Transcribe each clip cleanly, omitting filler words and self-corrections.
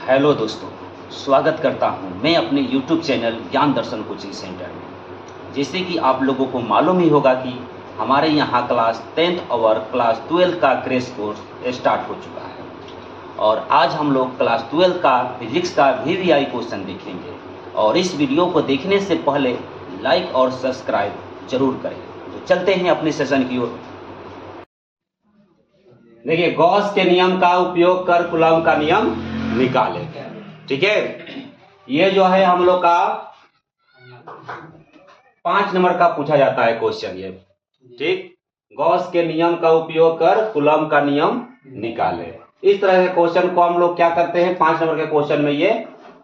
Hello दोस्तों, स्वागत करता हूं मैं अपने YouTube चैनल ज्ञान दर्शन कोचिंग सेंटर में। जैसे कि आप लोगों को मालूम ही होगा कि हमारे यहाँ क्लास 10th और क्लास 12 का क्रैश कोर्स स्टार्ट हो चुका है और आज हम लोग क्लास 12 का फिजिक्स का VVI क्वेश्चन देखेंगे। और इस वीडियो को देखने से पहले लाइक और सब्सक्राइब जरूर करें। तो चलते हैं अपने सेशन की ओर। देखिए, गॉस के नियम का उपयोग कर कूलॉम का नियम निकालें। ठीक है, ये जो है हम लोग का 5 नंबर का पूछा जाता है क्वेश्चन ये। ठीक, गॉस के नियम का उपयोग कर कूलॉम का नियम निकालें। इस तरह के क्वेश्चन को हम लोग क्या करते हैं, 5 नंबर के क्वेश्चन में ये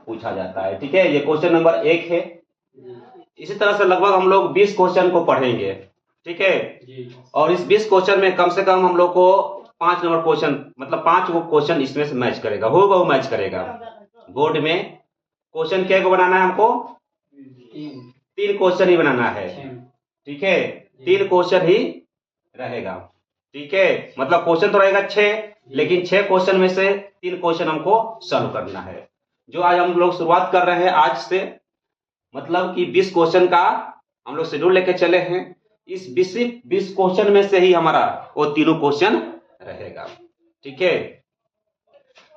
पूछा जाता है। ठीक है, ये क्वेश्चन नंबर 1 है। इसी तरह से लगभग हम लोग 20 क्वेश्चन को पढ़ेंगे। ठीक है, और इस 20 क्वेश्चन में कम से कम हम लोग को 5 नंबर क्वेश्चन, मतलब 5 वो क्वेश्चन इसमें से मैच करेगा, वो मैच करेगा। बोर्ड में क्वेश्चन क्या को बनाना है हमको? 3 क्वेश्चन ही बनाना है। ठीक है, 3 क्वेश्चन ही रहेगा। ठीक है, मतलब क्वेश्चन तो रहेगा 6, लेकिन 6 क्वेश्चन में से 3 क्वेश्चन हमको सॉल्व करना है। जो आज हम लोग शुरुआत कर रहे हैं आज से, मतलब कि 20 क्वेश्चन का हम लोग शेड्यूल लेके चले हैं। इस 20 क्वेश्चन में से ही हमारा वो तीनों क्वेश्चन रहेगा। ठीक है,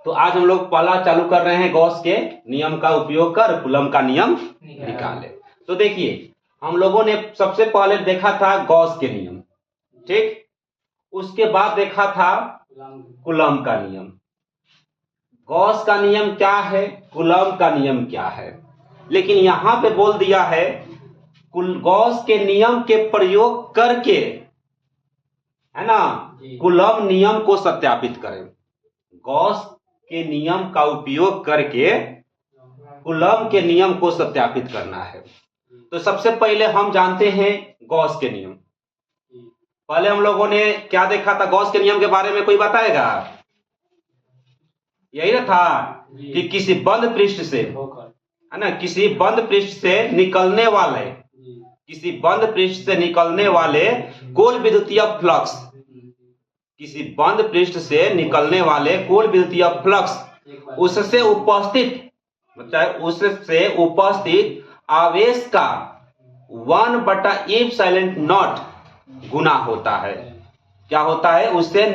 तो आज हम लोग पहला चालू कर रहे हैं, गॉस के नियम का उपयोग कर कूलॉम का नियम निकाले। तो देखिए, हम लोगों ने सबसे पहले देखा था गॉस के नियम। ठीक, उसके बाद देखा था कूलॉम का नियम। गॉस का नियम क्या है, कूलॉम का नियम क्या है, लेकिन यहां पे बोल दिया है गॉस के नियम के प्रयोग करके, है ना, कूलॉम नियम को सत्यापित करें। गॉस के नियम का उपयोग करके कूलॉम के नियम को सत्यापित करना है। तो सबसे पहले हम जानते हैं गॉस के नियम। पहले हम लोगों ने क्या देखा था गॉस के नियम के बारे में, कोई बताएगा? यही ना था कि किसी बंद पृष्ठ से, है ना, किसी बंद पृष्ठ से निकलने वाले कुल विद्युतीय फ्लक्स, किसी बंद पृष्ठ से निकलने वाले कुल विद्युतीय फ्लक्स उससे उपस्थित आवेश का 1/ε0 गुना होता है। क्या होता है? उससे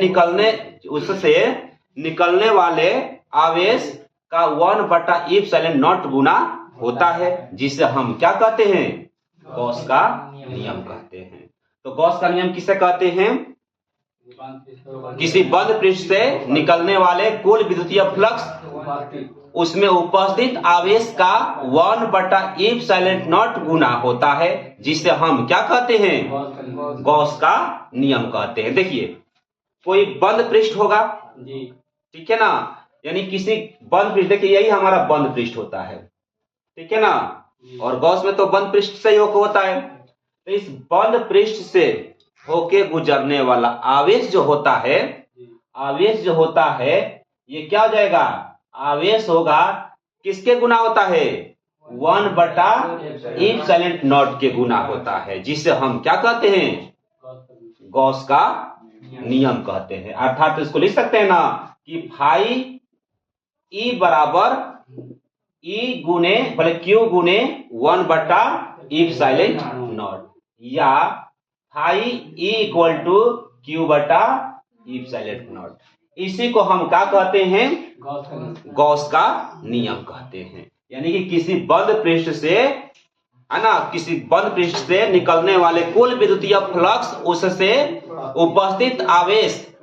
निकलने वाले आवेश का 1/ε0 गुना होता है, जिसे हम क्या कहते हैं? गॉस का नियम कहते हैं। तो गॉस का नियम किसे कहते हैं? किसी बंद पृष्ठ से निकलने वाले कुल विद्युतीय फ्लक्स उसमें उपस्थित आवेश का 1/ε0 गुना होता है, जिसे हम क्या कहते हैं? गॉस का नियम कहते हैं। देखिए, कोई बंद पृष्ठ होगा, ठीक है ना, यानी किसी बंद पृष्ठ, देखिए यही हमारा बंद पृष्ठ होता है, ठीक है ना, और गॉस में तो बंद पृष्ठ से ही होता है। तो इस बंद पृष्ठ से होके गुजरने वाला आवेश जो होता है, ये क्या हो जाएगा? आवेश होगा, किसके गुना होता है? 1/ε0 के गुना होता है, जिसे हम क्या कहते हैं? गॉस का नियम कहते हैं। अर्थात इसको लिख सकते हैं ना कि फाई ई बराबर ई गुने क्यू गुने 1/ε0, या phi E equal to Q/ε0। इसी को हम क्या कहते हैं? गॉस का नियम कहते हैं। यानी कि किसी बंद पृष्ठ से, है ना, किसी बंद पृष्ठ से निकलने वाले कुल विद्युतीय फ्लक्स उससे उपस्थित आवेश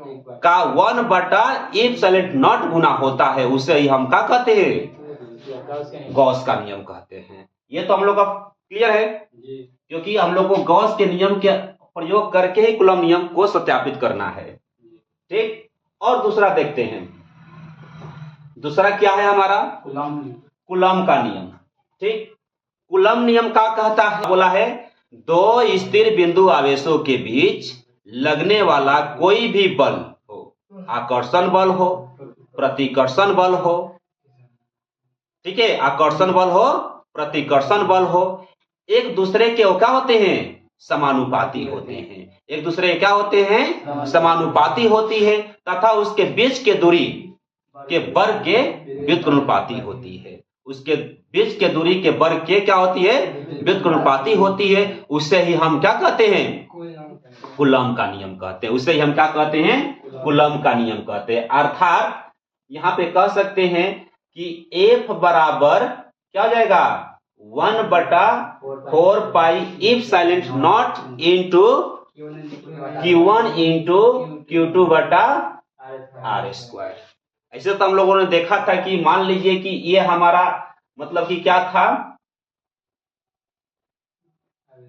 का 1/ε0 गुना होता है, उसे ही हम क्या कहते हैं? गॉस का नियम कहते हैं। ये तो हम लोग का क्लियर है, क्योंकि हम लोग को गॉस के नियम के प्रयोग करके ही कूलॉम नियम को सत्यापित करना है। ठीक, और दूसरा देखते हैं। दूसरा क्या है हमारा? कूलॉम का नियम। ठीक, कूलॉम नियम क्या कहता है? बोला है, 2 स्थिर बिंदु आवेशों के बीच लगने वाला कोई भी बल हो, आकर्षण बल हो, प्रतिकर्षण बल हो, ठीक है, आकर्षण बल हो, प्रतिकर्षण बल हो, एक दूसरे के क्या होते हैं? समानुपाती होते हैं। एक दूसरे क्या होते हैं? समानुपाती होती है, तथा उसके बीच के दूरी के वर्ग के व्युत्क्रमानुपाती होती है। उसके बीच के दूरी के वर्ग के क्या होती है? व्युत्क्रमानुपाती होती है। उससे ही हम क्या कहते हैं? कूलम का नियम कहते हैं। उससे ही हम क्या कहते हैं? कूलम का नियम कहते हैं। अर्थात यहां पे कह सकते हैं कि F बराबर क्या हो जाएगा? 1/4 pi epsilon naught into Q1 into Q2 बटा R स्क्वायर। ऐसे तो हम लोगों ने देखा था कि मान लीजिए कि ये हमारा मतलब कि क्या था,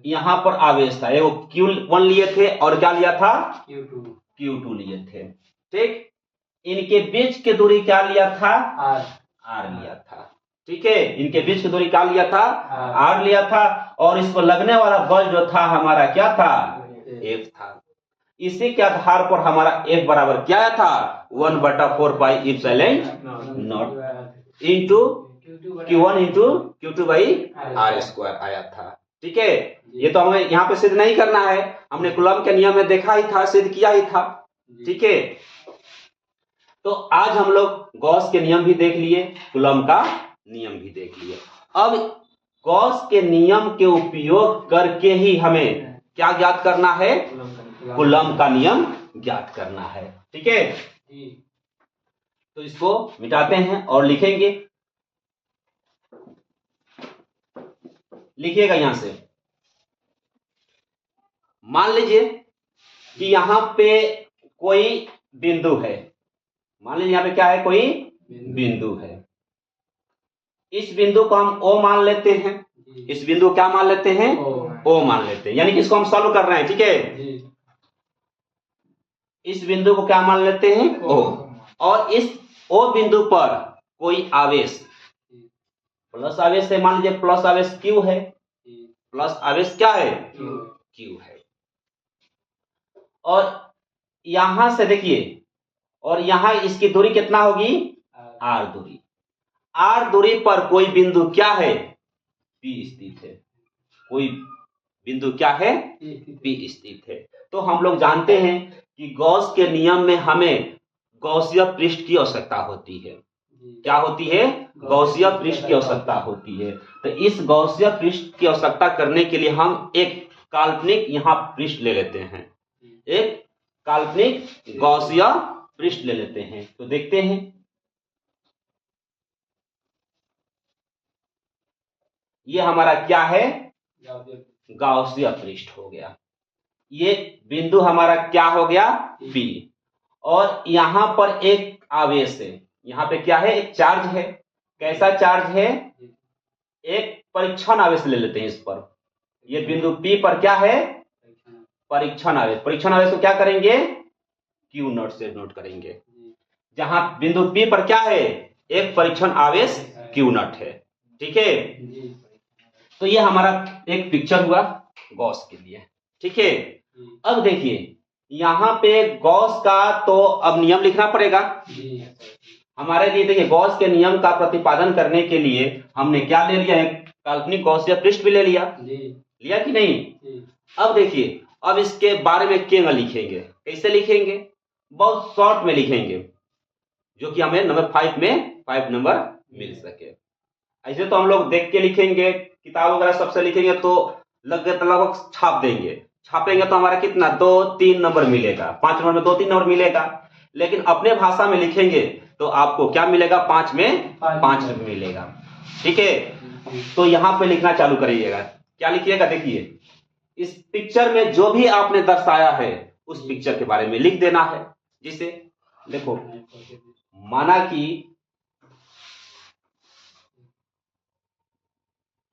यहां पर आवेश था, वो Q1 लिए थे और क्या लिया था? Q2 लिए थे। ठीक, इनके बीच की दूरी क्या लिया था? R लिया था। ठीक है, इनके बीच की दूरी क्या लिया था? R लिया था। और इस पर लगने वाला बल जो था हमारा क्या था? F था। इसी के आधार पर हमारा F बराबर क्या था? 1/4 pi epsilon naught into Q1 into Q2 by R square आया था। ठीक है, ये तो हमें यहाँ पे सिद्ध नहीं करना है, हमने कूलम के नियम में देखा ही था, सिद्ध किया ही था। ठीक है, तो आज हम लोग गॉस के नियम भी देख लिए, कूलम का नियम भी देख लिए। अब गॉस के नियम के उपयोग करके ही हमें क्या ज्ञात करना है? कूलम का नियम ज्ञात करना है। ठीक है, तो इसको मिटाते हैं और लिखेंगे। लिखिएगा यहां से। मान लीजिए कि यहां पे कोई बिंदु है। मान लीजिए यहां पे क्या है? कोई बिंदु है। इस बिंदु को हम O मान लेते हैं। इस बिंदु को क्या मान लेते हैं? O मान लेते हैं, यानी कि इसको हम सॉल्व कर रहे हैं। ठीक है, इस बिंदु को क्या मान लेते हैं? O। और इस O बिंदु पर कोई आवेश, प्लस आवेश है, मान लीजिए प्लस आवेश Q है। प्लस आवेश क्या है? Q है। और यहां से देखिए, और यहां इसकी दूरी कितना होगी? R दूरी। R दूरी पर कोई बिंदु क्या है? P स्थित है। कोई बिंदु क्या है? P स्थित है। तो हम लोग जानते हैं कि गॉस के नियम में हमें गॉसीय पृष्ठ की आवश्यकता होती है। क्या होती है? गॉसीय पृष्ठ की आवश्यकता होती है। तो इस गॉसीय पृष्ठ की आवश्यकता करने के लिए हम एक काल्पनिक यहां पृष्ठ ले लेते हैं। एक काल्पनिक गॉसीय पृष्ठ ले लेते हैं। तो देखते हैं, ये हमारा क्या है? गॉसीय पृष्ठ हो गया। ये बिंदु हमारा क्या हो गया? P। और यहां पर एक आवेश है। यहां पे क्या है? एक चार्ज है। कैसा चार्ज है? एक परीक्षण आवेश ले लेते हैं इस पर। ये बिंदु P पर क्या है? परीक्षण आवेश। परीक्षण आवेश को क्या करेंगे? Q0 से नोट करेंगे। जहां बिंदु P पर क्या है? एक परीक्षण आवेश Q0 है। ठीक है, तो ये हमारा एक पिक्चर हुआ गॉस के लिए। ठीक है, अब देखिए यहां पे गॉस का तो अब नियम लिखना पड़ेगा हमारे लिए। देखिए, गॉस के नियम का प्रतिपादन करने के लिए हमने क्या ले लिया है? काल्पनिक गॉसीय पृष्ठ भी ले लिया। लिया कि नहीं? अब देखिए, अब इसके बारे में क्या लिखेंगे? कैसे लिखेंगे? बहुत शॉर्ट में लिखेंगे, जो कि हमें नंबर 5 में 5 नंबर मिल सके। ऐसे तो हम लोग देख के लिखेंगे, किताब वगैरह सबसे लिखेंगे तो लगभग छाप देंगे। छापेंगे तो हमारा कितना 2-3 नंबर मिलेगा। 5 नंबर में 2-3 नंबर मिलेगा। लेकिन अपने भाषा में लिखेंगे तो आपको क्या मिलेगा? 5 में 5 नंबर मिलेगा। ठीक है, तो यहां पे लिखना चालू करिएगा। क्या लिखिएगा? देखिए, इस पिक्चर में जो भी आपने दर्शाया है उस पिक्चर के बारे में लिख देना है। जिसे देखो, माना कि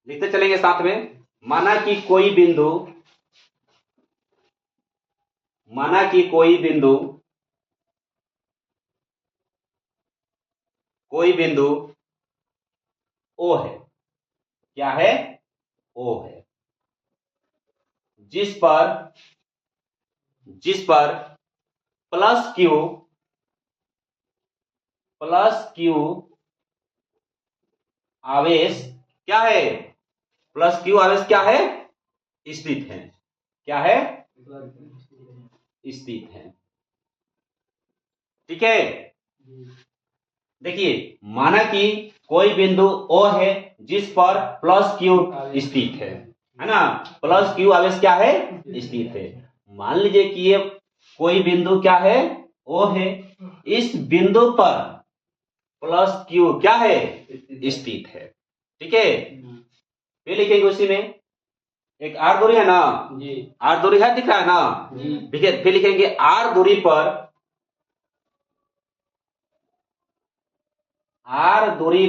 लिखते चलेंगे साथ में। माना कि कोई बिंदु O है। क्या है? O है। जिस पर प्लस Q आवेश क्या है? प्लस Q आवेश क्या है? स्थित है। क्या है? स्थित है। ठीक है, देखिए माना कि कोई बिंदु O है जिस पर प्लस Q स्थित है ना, प्लस Q आवेश क्या है स्थित है। मान लीजिए कि ये कोई बिंदु क्या है O है, इस बिंदु पर प्लस Q क्या है स्थित है, ठीक है। फिर लिखेंगे उसी में एक R दूरी है ना जी, R दूरी है दिख रहा है ना जी, ठीक है। फिर लिखेंगे R दूरी पर R दूरी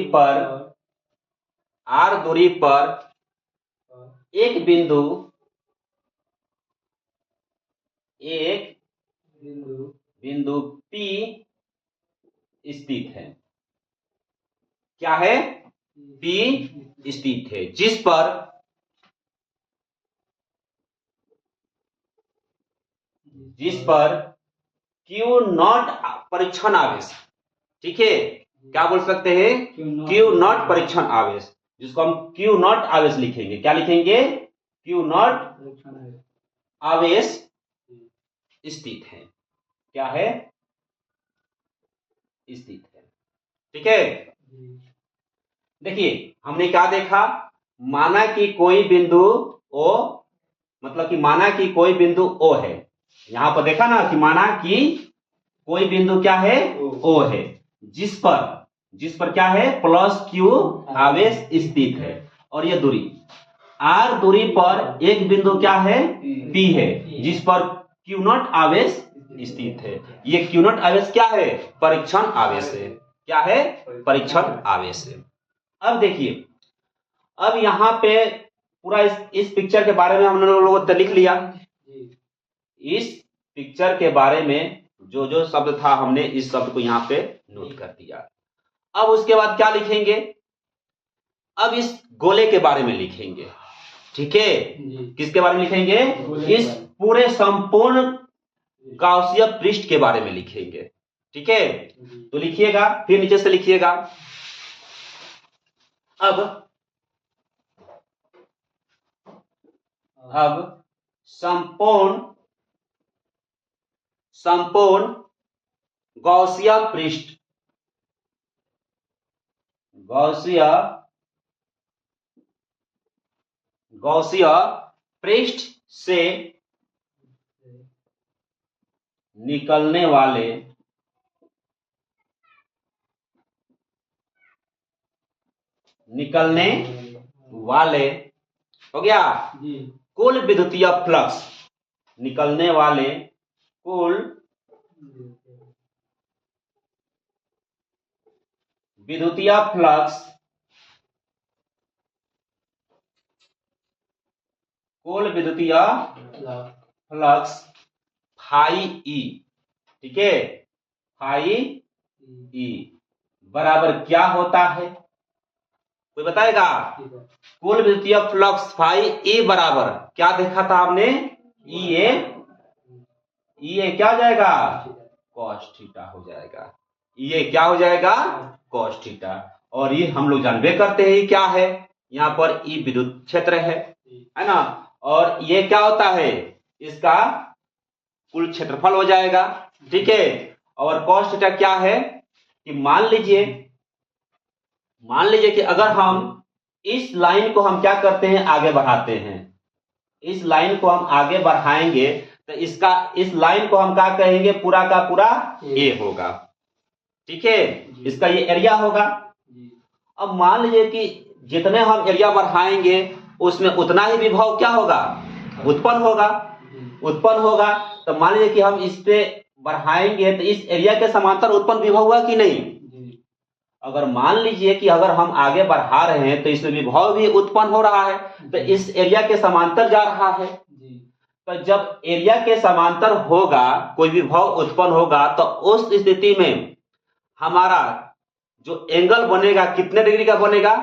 पर एक बिंदु P स्थित है, क्या है P स्थित है, जिस पर Q नॉट परीक्षण आवेश, ठीक है। क्या बोल सकते हैं Q नॉट परीक्षण आवेश, जिसको हम Q नॉट आवेश लिखेंगे। क्या लिखेंगे Q नॉट आवेश स्थित है, क्या है स्थित है, ठीक है। देखिए हमने क्या देखा, माना कि कोई बिंदु O, मतलब कि माना कि कोई बिंदु O है, यहां पर देखा ना कि माना कि कोई बिंदु क्या है O है, जिस पर क्या है प्लस Q आवेश स्थित है, और यह दूरी R दूरी पर एक बिंदु क्या है P है, जिस पर Q नॉट आवेश स्थित है। ये Q नॉट आवेश क्या है परीक्षण आवेश है, क्या है परीक्षण आवेश है। अब देखिए, अब यहाँ पे पूरा इस पिक्चर के बारे में हम लोगों ने लिख लिया। इस पिक्चर के बारे में जो जो शब्द था हमने इस शब्द को यहाँ पे नोट कर दिया। अब उसके बाद क्या लिखेंगे, अब इस गोले के बारे में लिखेंगे, ठीक है। किसके बारे में लिखेंगे, इस पूरे संपूर्ण गाउसियन पृष्ठ के बारे में लिखेंगे, ठीक है। तो लिखिएगा, फिर नीचे से लिखिएगा। अब संपूर्ण गाउसियन पृष्ठ से निकलने वाले हो गया कुल विद्युतीय फ्लक्स, निकलने वाले कुल विद्युतीय फ्लक्स फाई ई, ठीक है, फाई ई बराबर क्या होता है, कोई बताएगा। कुल विद्युतीय फ्लक्स फाई ई बराबर क्या देखा था आपने, ई ए क्या हो जाएगा कॉस थीटा हो जाएगा, ये क्या हो जाएगा कॉस थीटा। और ये हम लोग जानबे करते हैं क्या है, यहाँ पर ई विद्युत क्षेत्र है ना, और ये क्या होता है इसका कुल क्षेत्रफल हो जाएगा, ठीक है। और कॉस थीटा क्या है कि मान लीजिए कि अगर हम इस लाइन को हम क्या करते हैं आगे बढ़ाते हैं, इस लाइन को हम आगे बढ़ाएंगे तो इस लाइन को हम क्या कहेंगे पूरा का पूरा ए होगा, ठीक है। इसका ये एरिया होगा। अब मान लीजिए कि जितने हम एरिया बढ़ाएंगे उसमें उतना ही विभव क्या होगा उत्पन्न होगा। तो मान लीजिए कि हम इस पे बढ़ाएंगे तो इस एरिया के समांतर उत्पन्न विभव हुआ कि नहीं। अगर मान लीजिए कि अगर हम आगे बढ़ा रहे हैं तो इसमें विभव भी उत्पन्न हो रहा है, तो इस एरिया के समांतर जा रहा है। तो जब एरिया के समांतर होगा कोई विभव उत्पन्न होगा तो उस स्थिति में हमारा जो एंगल बनेगा कितने डिग्री का बनेगा,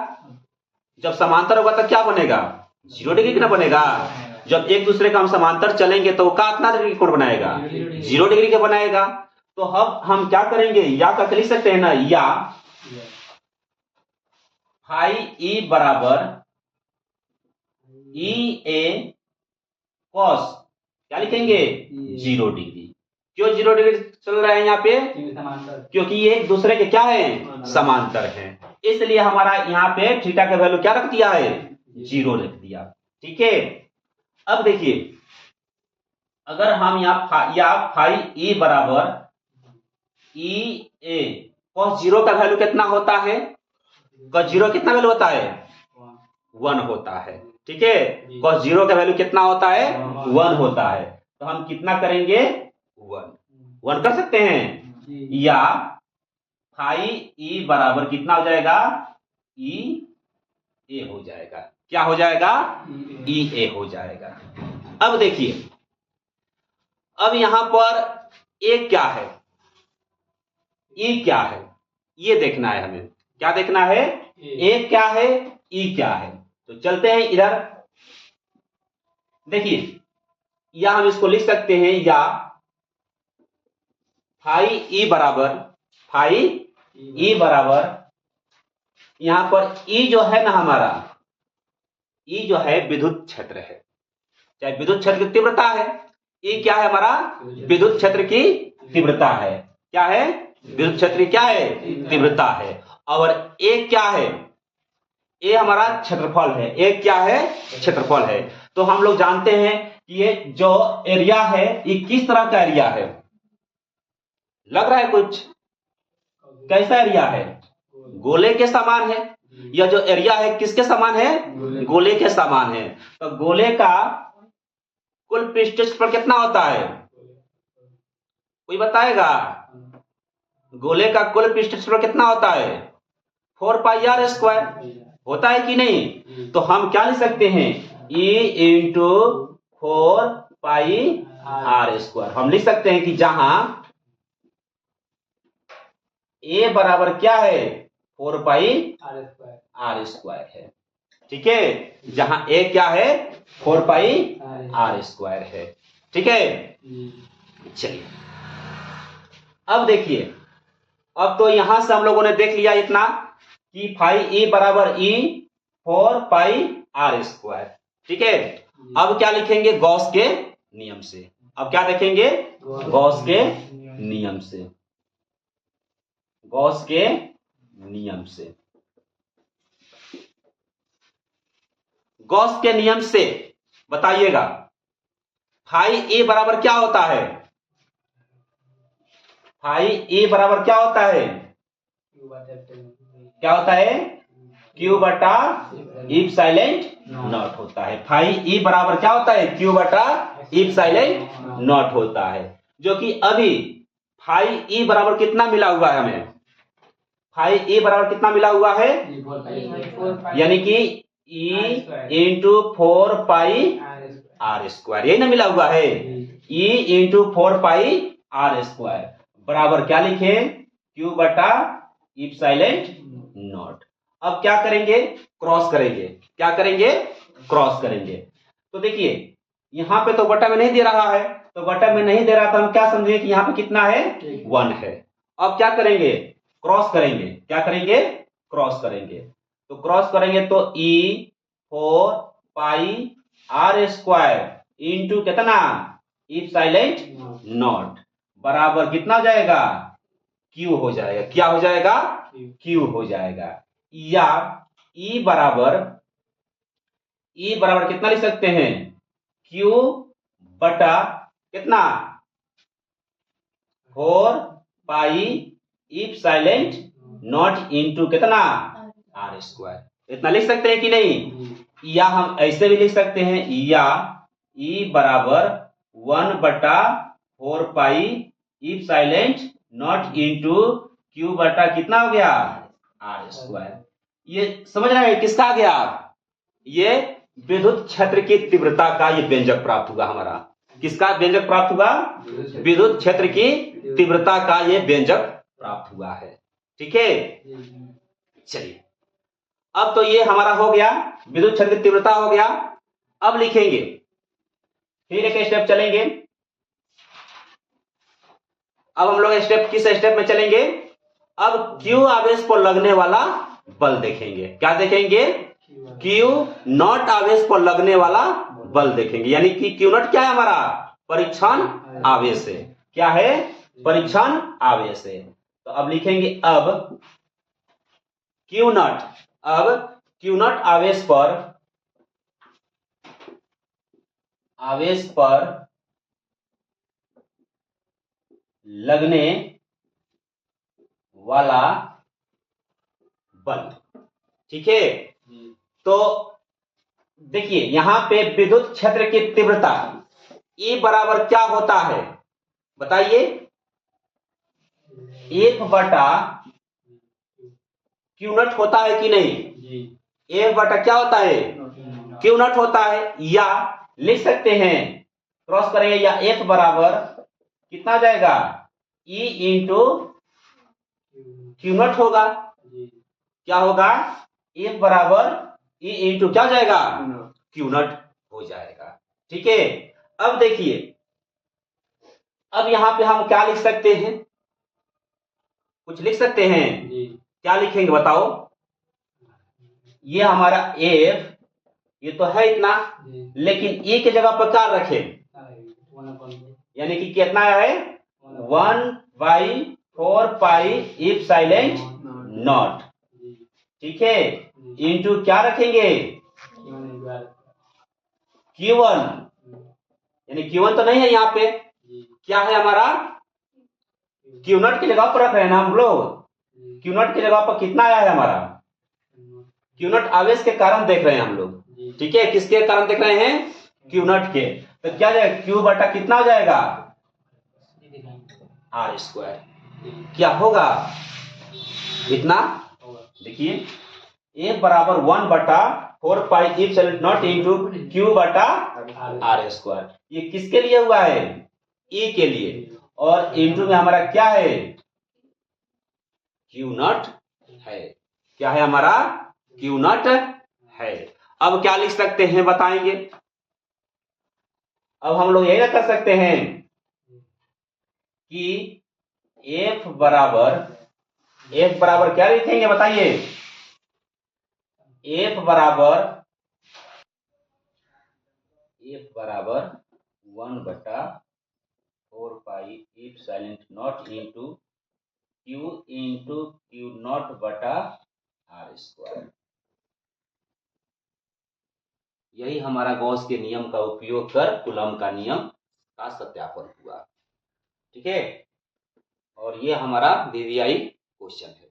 जब समांतर होगा तो क्या बनेगा 0 डिग्री का बनेगा। जब एक दूसरे का हम समांतर चलेंगे तो कितना डिग्री कोण बनाएगा 0 डिग्री का बनाएगा। तो अब हम क्या करेंगे, या करके लिख सकते हैं ना, या फाई ई बराबर ई ए कॉस क्या लिखेंगे 0 डिग्री। क्यों 0 डिग्री चल रहा है यहाँ पे, समांतर, क्योंकि ये एक दूसरे के क्या है, समांतर हैं, इसलिए हमारा यहाँ पे थीटा का वैल्यू क्या रख दिया है, 0 रख दिया। ठीक है, अब देखिए अगर हम यहाँ फाई ई बराबर ई ए cos 0 का वैल्यू कितना होता है, cos 0 कितना वैल्यू होता है, 1 होता है। ठीक है, cos 0 का वैल्यू कितना होता है, 1 होता है। तो हम कितना करेंगे, 1 कर सकते हैं, या फाई ई बराबर कितना हो जाएगा, ई ए हो जाएगा। क्या हो जाएगा, ई ए हो जाएगा। अब देखिए अब यहां पर ए क्या है, ई क्या है, ये देखना है हमें। क्या देखना है, ए क्या है, ई क्या है। तो चलते हैं इधर, देखिए या हम इसको लिख सकते हैं, या फाई ई बराबर यहां पर ई जो है ना हमारा, ई जो है विद्युत क्षेत्र है, चाहे विद्युत क्षेत्र की तीव्रता है। ई क्या है हमारा, विद्युत क्षेत्र की तीव्रता है। क्या है, विद्युत क्षेत्र की क्या है, तीव्रता है। और ए क्या है, ए हमारा क्षेत्रफल है। ए क्या है, क्षेत्रफल है। तो हम लोग जानते हैं कि ये जो एरिया है ये किस तरह का एरिया है, लग रहा है कुछ, कैसा एरिया है, गोले के समान है। यह जो एरिया है किसके समान है, गोले के समान है। तो गोले का कुल पृष्ठ क्षेत्रफल कितना होता है, कोई बताएगा, गोले का कुल पृष्ठ क्षेत्रफल कितना होता है, 4πr² होता है कि नहीं। तो हम क्या लिख सकते हैं, E × 4πr²। हम लिख सकते हैं कि जहां ए बराबर क्या है, 4πr² है। ठीक है, जहां ए क्या है, 4πr² है। ठीक है, चलिए अब देखिए, अब तो यहां से हम लोगों ने देख लिया इतना कि फाई ई बराबर ई 4πr²। ठीक है, अब क्या लिखेंगे, गॉस के नियम से। अब क्या देखेंगे, गॉस के नियम से, गॉस के नियम से। गॉस के नियम से बताइएगा, फाई ए बराबर क्या होता है, फाई ए बराबर क्या होता है, क्या होता है, Q बटा इप्सिलॉन नॉट होता है। फाई ई बराबर क्या होता है, Q बटा इप्सिलॉन नॉट होता है। जो कि अभी फाई ई बराबर कितना मिला हुआ है हमें, फाई ई बराबर कितना मिला हुआ है, यानी कि E × 4πr², यही ना मिला हुआ है, E × 4πr² बराबर क्या लिखे, Q बटा इप्सिलॉन नॉट। अब क्या करेंगे, क्रॉस करेंगे। क्या करेंगे, क्रॉस करेंगे। तो देखिए यहां पे तो बटा में नहीं दे रहा है, तो बटा में नहीं दे रहा, तो हम क्या समझेंगे कि यहां पे कितना है, 1 है। अब क्या करेंगे, क्रॉस करेंगे। क्या करेंगे, क्रॉस करेंगे। तो क्रॉस करेंगे तो E 4πr² इंटू कितना, इप्सिलॉन नॉट बराबर कितना हो जाएगा, Q हो जाएगा। क्या हो जाएगा, Q हो जाएगा। या E बराबर कितना लिख सकते हैं, Q बटा कितना, 4π इप्सिलॉन नॉट इंटू कितना, r²। इतना लिख सकते हैं कि नहीं। या हम ऐसे भी लिख सकते हैं, या E बराबर 1 बटा 4π इप्सिलॉन नॉट इंटू Q बटा कितना हो गया, r²। ये समझ रहे हैं किसका आ गया, ये विद्युत क्षेत्र की तीव्रता का ये व्यंजक प्राप्त हुआ हमारा। किसका व्यंजक प्राप्त हुआ, विद्युत क्षेत्र की तीव्रता का ये व्यंजक प्राप्त हुआ है। ठीक है, चलिए अब तो ये हमारा हो गया, विद्युत क्षेत्र की तीव्रता हो गया। अब लिखेंगे, फिर एक स्टेप चलेंगे। अब हम लोग किस स्टेप में चलेंगे, अब Q आवेश पर लगने वाला बल देखेंगे। क्या देखेंगे, Q नॉट आवेश पर लगने वाला बल देखेंगे। यानी कि Q नॉट क्या है, हमारा परीक्षण आवेश है। क्या है, परीक्षण आवेश है। तो अब लिखेंगे अब क्यू नॉट आवेश पर लगने वाला बल। ठीक है, तो देखिए यहां पे विद्युत क्षेत्र की तीव्रता E बराबर क्या होता है बताइए? 1/Q0 होता है कि नहीं? 1 क्या होता है? Q0 होता है। या लिख सकते हैं, क्रॉस करेंगे, या F बराबर कितना जाएगा? E इंटू Q0 होगा। क्या होगा? F बराबर E इंटू क्या जाएगा? Q0 हो जाएगा। ठीक है, अब देखिए, अब यहां पे हम क्या लिख सकते हैं? कुछ लिख सकते हैं? क्या लिखेंगे बताओ? ये हमारा F ये तो है इतना, लेकिन E की जगह पर क्या रखें? यानी कि कितना है? 1/4 पाई इप्सिलॉन नॉट। ठीक है, इंटू क्या रखेंगे? Q1, यानी Q1 तो नहीं है यहाँ पे, क्या है हमारा? Q0 की जगह पर रख रहे हैं ना हम लोग। Q0 की जगह पर कितना आया है हमारा? Q0 आवेश के कारण देख रहे हैं हम लोग। ठीक है, किसके कारण देख रहे हैं? Q0 के। तो क्या जाएगा? Q बटा कितना हो जाएगा? R²। क्या होगा? इतना। देखिए F बराबर 1/4 pi epsilon naught into Q बटा R²। ये किसके लिए हुआ है? E के लिए। और इंटू में हमारा क्या है? Q0 है। क्या है हमारा? Q0 है। अब क्या लिख सकते हैं बताएंगे? अब हम लोग यही ना कर सकते हैं कि F बराबर क्या लिखेंगे बताइए? F बराबर 1/4 pi epsilon naught into Q0 बटा R²। यही हमारा गॉस के नियम का उपयोग कर कूलम्ब का नियम का सत्यापन हुआ। ठीक है, और ये हमारा VVI क्वेश्चन है।